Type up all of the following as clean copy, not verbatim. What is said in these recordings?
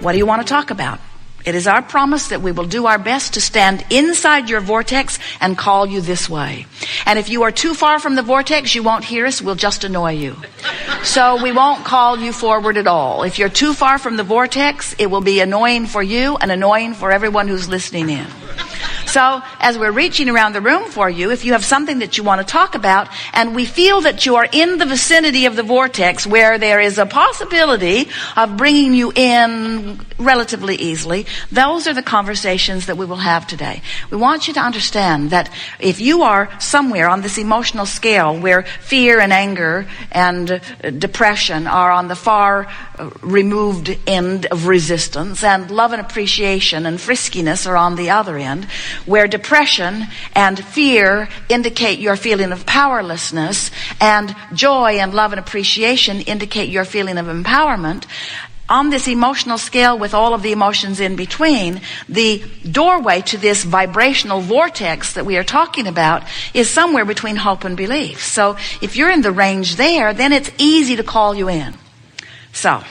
What do you want to talk about? It is our promise that we will do our best to stand inside your vortex and call you this way. And if you are too far from the vortex, you won't hear us. We'll just annoy you. So we won't call you forward at all. If you're too far from the vortex, it will be annoying for you and annoying for everyone who's listening in. So as we're reaching around the room for you, if you have something that you want to talk about and we feel that you are in the vicinity of the vortex where there is a possibility of bringing you in relatively easily, those are the conversations that we will have today. We want you to understand that if you are somewhere on this emotional scale where fear and anger and depression are on the far removed end of resistance, and love and appreciation and friskiness are on the other end, where depression and fear indicate your feeling of powerlessness, and joy and love and appreciation indicate your feeling of empowerment, on this emotional scale with all of the emotions in between, the doorway to this vibrational vortex that we are talking about is somewhere between hope and belief. So if you're in the range there, then it's easy to call you in. So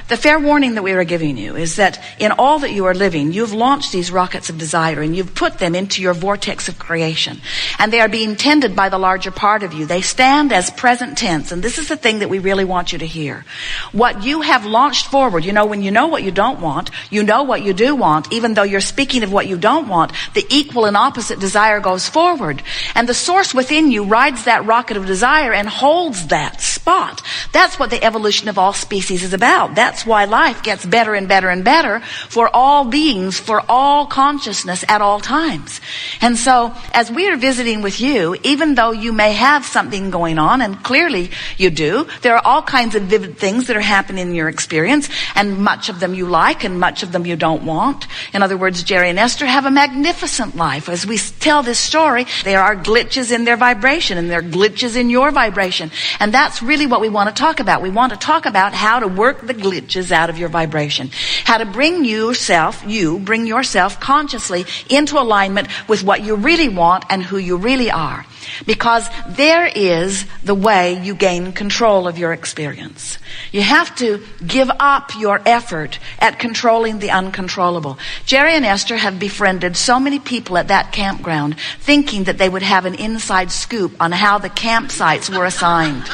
the fair warning that we are giving you is that in all that you are living, you've launched these rockets of desire and you've put them into your vortex of creation. And they are being tended by the larger part of you. They stand as present tense. And this is the thing that we really want you to hear. What you have launched forward, when you know what you don't want, you know what you do want, even though you're speaking of what you don't want, the equal and opposite desire goes forward. And the source within you rides that rocket of desire and holds that spot. That's what the evolution of all species is about. That's why life gets better and better and better for all beings, for all consciousness at all times. And so, as we are visiting with you, even though you may have something going on, and clearly you do, there are all kinds of vivid things that are happening in your experience, and much of them you like, and much of them you don't want. In other words, Jerry and Esther have a magnificent life. As we tell this story, there are glitches in their vibration, and there are glitches in your vibration. And that's really what we want to talk about. We want to talk about how to work the glitches out of your vibration. How to bring yourself consciously into alignment with what you really want and who you really are. Because there is the way you gain control of your experience. You have to give up your effort at controlling the uncontrollable. Jerry and Esther have befriended so many people at that campground, thinking that they would have an inside scoop on how the campsites were assigned.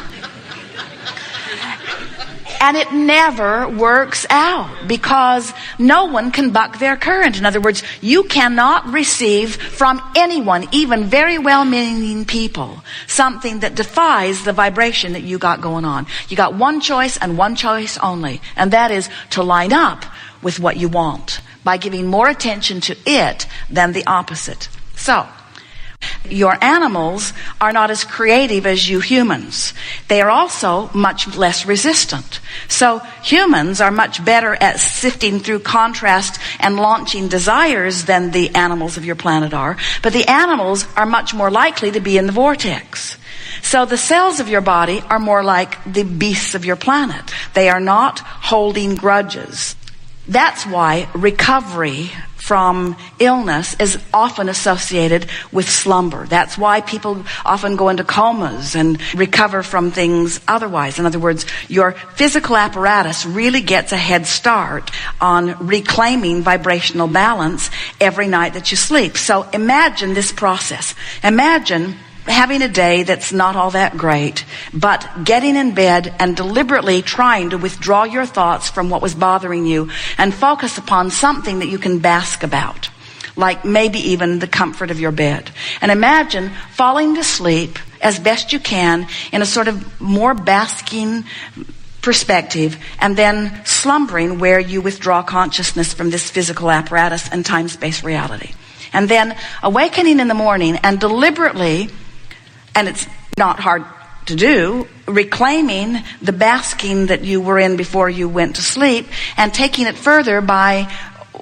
And it never works out because no one can buck their current. In other words, you cannot receive from anyone, even very well-meaning people, something that defies the vibration that you got going on. You got one choice and one choice only, and that is to line up with what you want by giving more attention to it than the opposite. So, your animals are not as creative as you humans. They are also much less resistant. So humans are much better at sifting through contrast and launching desires than the animals of your planet are. But the animals are much more likely to be in the vortex. So the cells of your body are more like the beasts of your planet. They are not holding grudges. That's why recovery from illness is often associated with slumber. That's why people often go into comas and recover from things otherwise. In other words, your physical apparatus really gets a head start on reclaiming vibrational balance every night that you sleep. So imagine this process. Imagine having a day that's not all that great, but getting in bed and deliberately trying to withdraw your thoughts from what was bothering you and focus upon something that you can bask about, like maybe even the comfort of your bed. And imagine falling to sleep as best you can in a sort of more basking perspective, and then slumbering where you withdraw consciousness from this physical apparatus and time-space reality. And then awakening in the morning and deliberately, and it's not hard to do, reclaiming the basking that you were in before you went to sleep and taking it further by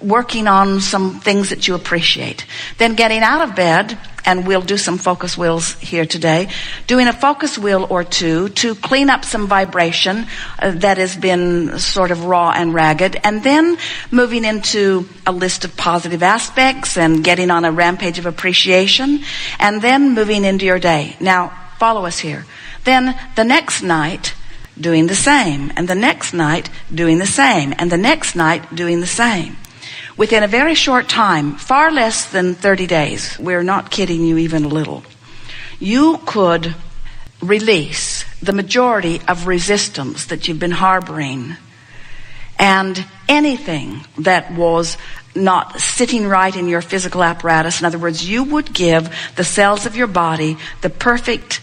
working on some things that you appreciate. Then getting out of bed, and we'll do some focus wheels here today, doing a focus wheel or two to clean up some vibration that has been sort of raw and ragged, and then moving into a list of positive aspects and getting on a rampage of appreciation, and then moving into your day. Now, follow us here. Then the next night, doing the same, and the next night doing the same, and the next night doing the same. Within a very short time, far less than 30 days, we're not kidding you even a little, you could release the majority of resistance that you've been harboring, and anything that was not sitting right in your physical apparatus. In other words, you would give the cells of your body the perfect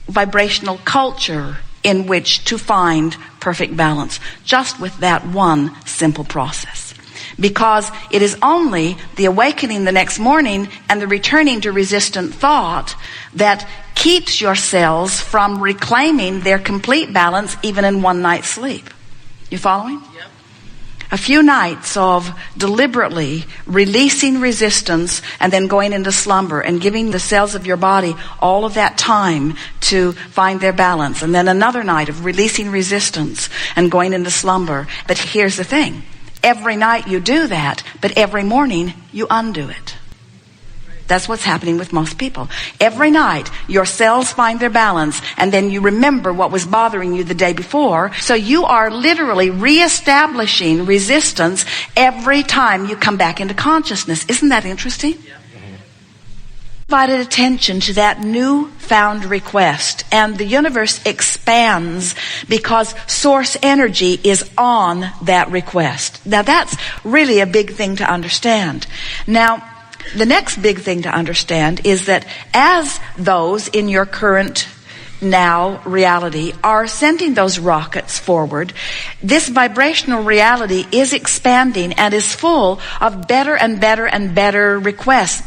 vibrational culture in which to find perfect balance, just with that one simple process. Because it is only the awakening the next morning and the returning to resistant thought that keeps your cells from reclaiming their complete balance even in one night's sleep. You following? Yep. A few nights of deliberately releasing resistance and then going into slumber and giving the cells of your body all of that time to find their balance. And then another night of releasing resistance and going into slumber. But here's the thing. Every night you do that, but every morning you undo it. That's what's happening with most people. Every night, your cells find their balance, and then you remember what was bothering you the day before. So you are literally reestablishing resistance every time you come back into consciousness. Isn't that interesting? Yeah. Divided attention to that newfound request, and the universe expands because source energy is on that request. Now that's really a big thing to understand. Now, the next big thing to understand is that as those in your current now reality are sending those rockets forward, this vibrational reality is expanding and is full of better and better and better requests.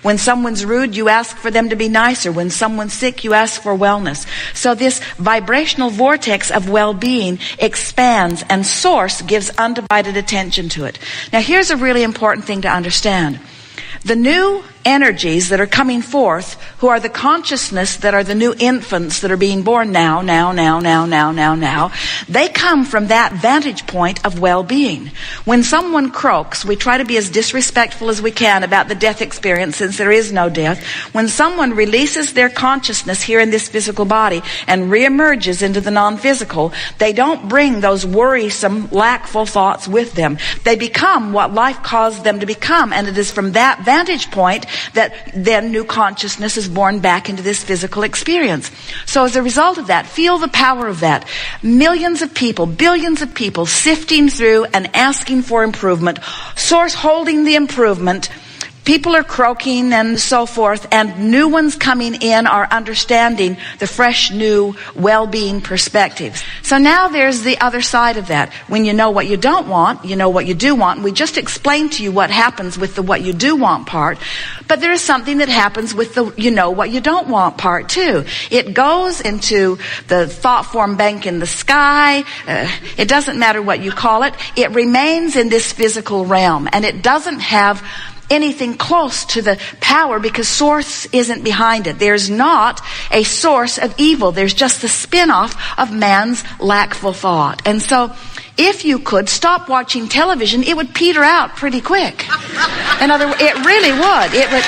When someone's rude, you ask for them to be nicer. When someone's sick, you ask for wellness. So this vibrational vortex of well-being expands, and source gives undivided attention to it. Now here's a really important thing to understand. The new energies that are coming forth, who are the consciousness that are the new infants that are being born now, they come from that vantage point of well-being. When someone croaks, we try to be as disrespectful as we can about the death experience, since there is no death. When someone releases their consciousness here in this physical body and reemerges into the non-physical, they don't bring those worrisome, lackful thoughts with them. They become what life caused them to become, and it is from that vantage point that then new consciousness is born back into this physical experience. So as a result of that, feel the power of that. Millions of people, billions of people sifting through and asking for improvement, source holding the improvement. People are croaking and so forth, and new ones coming in are understanding the fresh, new, well-being perspectives. So now there's the other side of that. When you know what you don't want, you know what you do want. We just explained to you what happens with the what you do want part, but there is something that happens with the you know what you don't want part too. It goes into the thought form bank in the sky. It doesn't matter what you call it. It remains in this physical realm, and it doesn't have anything close to the power because source isn't behind it. There's not a source of evil. There's just the spin-off of man's lackful thought. And so if you could stop watching television, it would peter out pretty quick. In other words, it really would. It would.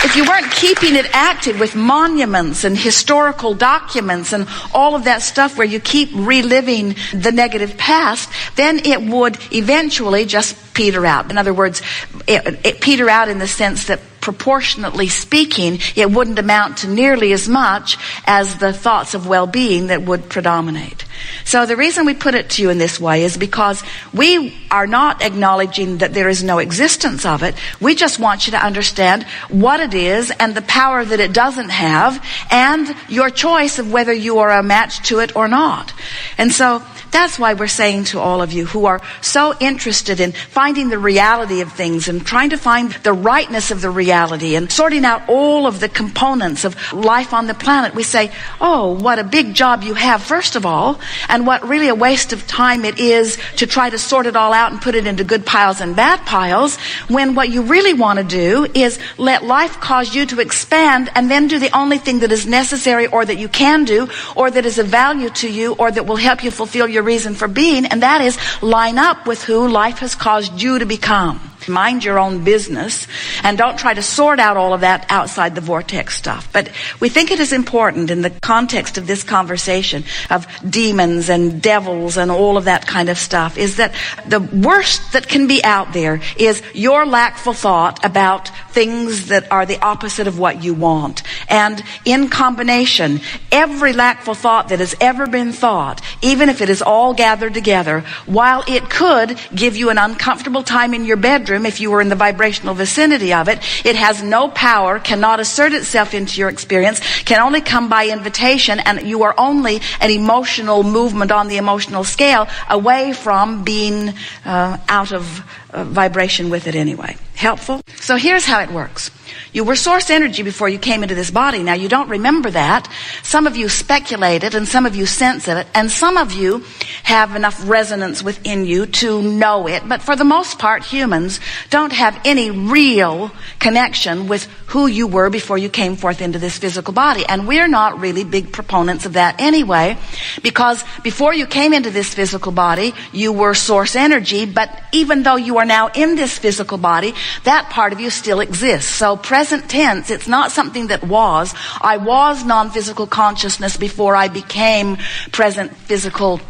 If you weren't keeping it active with monuments and historical documents and all of that stuff where you keep reliving the negative past, then it would eventually just peter out. In other words, it peter out in the sense that proportionately speaking, it wouldn't amount to nearly as much as the thoughts of well-being that would predominate. So the reason we put it to you in this way is because we are not acknowledging that there is no existence of it. We just want you to understand what it is and the power that it doesn't have, and your choice of whether you are a match to it or not. And so that's why we're saying to all of you who are so interested in finding the reality of things and trying to find the rightness of the reality and sorting out all of the components of life on the planet, we say, oh, what a big job you have, first of all, and what really a waste of time it is to try to sort it all out and put it into good piles and bad piles, when what you really want to do is let life cause you to expand and then do the only thing that is necessary or that you can do or that is of value to you or that will help you fulfill your reason for being, and that is line up with who life has caused you to become. Mind your own business and don't try to sort out all of that outside the vortex stuff. But we think it is important in the context of this conversation of demons and devils and all of that kind of stuff is that the worst that can be out there is your lackful thought about things that are the opposite of what you want. And in combination, every lackful thought that has ever been thought, even if it is all gathered together, while it could give you an uncomfortable time in your bedroom if you were in the vibrational vicinity of it, it has no power, cannot assert itself into your experience, can only come by invitation, and you are only an emotional movement on the emotional scale away from being out of vibration with it anyway. Helpful? So here's how it works. You were source energy before you came into this body. Now, you don't remember that. Some of you speculate it, and some of you sense it, and some of you have enough resonance within you to know it. But for the most part, humans don't have any real connection with who you were before you came forth into this physical body. And we're not really big proponents of that anyway, because before you came into this physical body, you were source energy, but even though you are now in this physical body, that part of you still exists. So present tense, it's not something that was. I was non-physical consciousness before I became present physical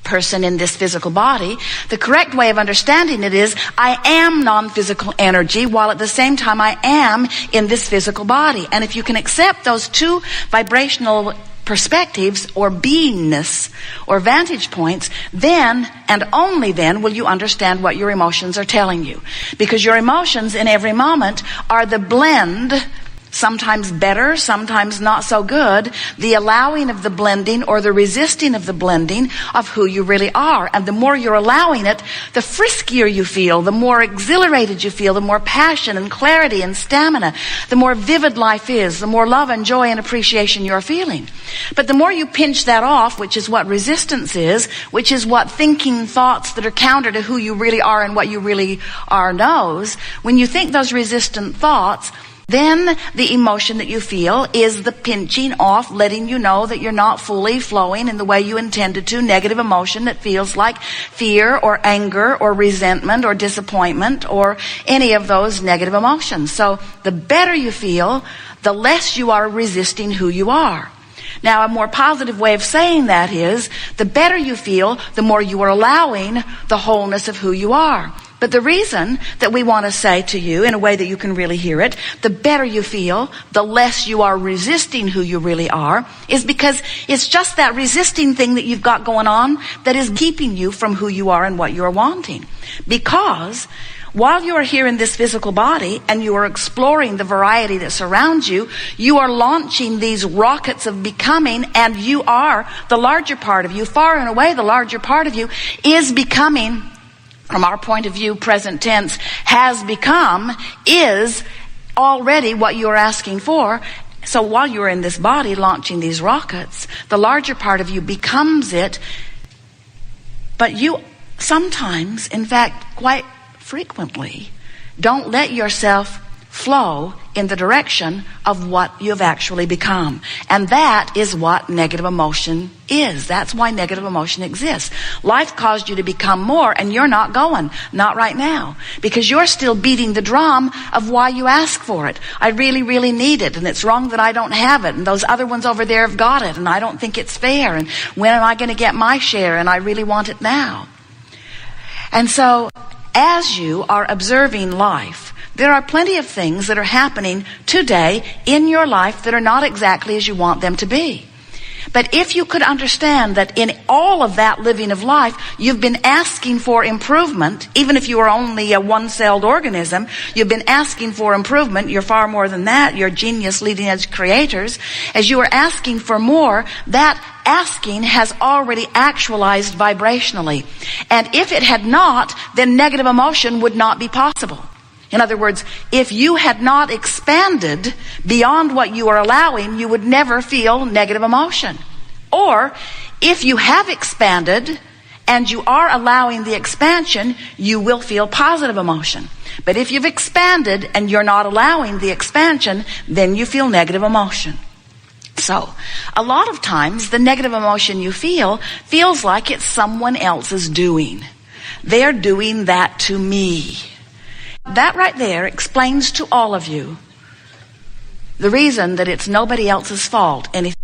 person in this physical body. The correct way of understanding it is I am non-physical energy while at the same time I am in this physical body. And if you can accept those two vibrational perspectives or beingness or vantage points, then and only then will you understand what your emotions are telling you. Because your emotions in every moment are the blend, sometimes better, sometimes not so good, the allowing of the blending or the resisting of the blending of who you really are. And the more you're allowing it, the friskier you feel, the more exhilarated you feel, the more passion and clarity and stamina, the more vivid life is, the more love and joy and appreciation you're feeling. But the more you pinch that off, which is what resistance is, which is what thinking thoughts that are counter to who you really are and what you really are knows, when you think those resistant thoughts, then the emotion that you feel is the pinching off, letting you know that you're not fully flowing in the way you intended to. Negative emotion that feels like fear or anger or resentment or disappointment or any of those negative emotions. So the better you feel, the less you are resisting who you are. Now, a more positive way of saying that is, the better you feel, the more you are allowing the wholeness of who you are. But the reason that we want to say to you, in a way that you can really hear it, the better you feel, the less you are resisting who you really are, is because it's just that resisting thing that you've got going on that is keeping you from who you are and what you are wanting. Because while you are here in this physical body and you are exploring the variety that surrounds you, you are launching these rockets of becoming, and you are, the larger part of you, far and away the larger part of you, is becoming, from our point of view, present tense, has become, is already what you're asking for. So while you're in this body launching these rockets, the larger part of you becomes it. But you sometimes, in fact, quite frequently, don't let yourself flow in the direction of what you've actually become. And that is what negative emotion is. That's why negative emotion exists. Life caused you to become more, and you're not going. Not right now. Because you're still beating the drum of why you ask for it. I really, really need it, and it's wrong that I don't have it, and those other ones over there have got it, and I don't think it's fair, and when am I going to get my share, and I really want it now. And so, as you are observing life, there are plenty of things that are happening today in your life that are not exactly as you want them to be. But if you could understand that in all of that living of life, you've been asking for improvement, even if you are only a one-celled organism, you've been asking for improvement. You're far more than that. You're genius, leading-edge creators. As you are asking for more, that asking has already actualized vibrationally. And if it had not, then negative emotion would not be possible. In other words, if you had not expanded beyond what you are allowing, you would never feel negative emotion. Or, if you have expanded and you are allowing the expansion, you will feel positive emotion. But if you've expanded and you're not allowing the expansion, then you feel negative emotion. So, a lot of times, the negative emotion you feel feels like it's someone else's doing. They're doing that to me. That right there explains to all of you the reason that it's nobody else's fault anything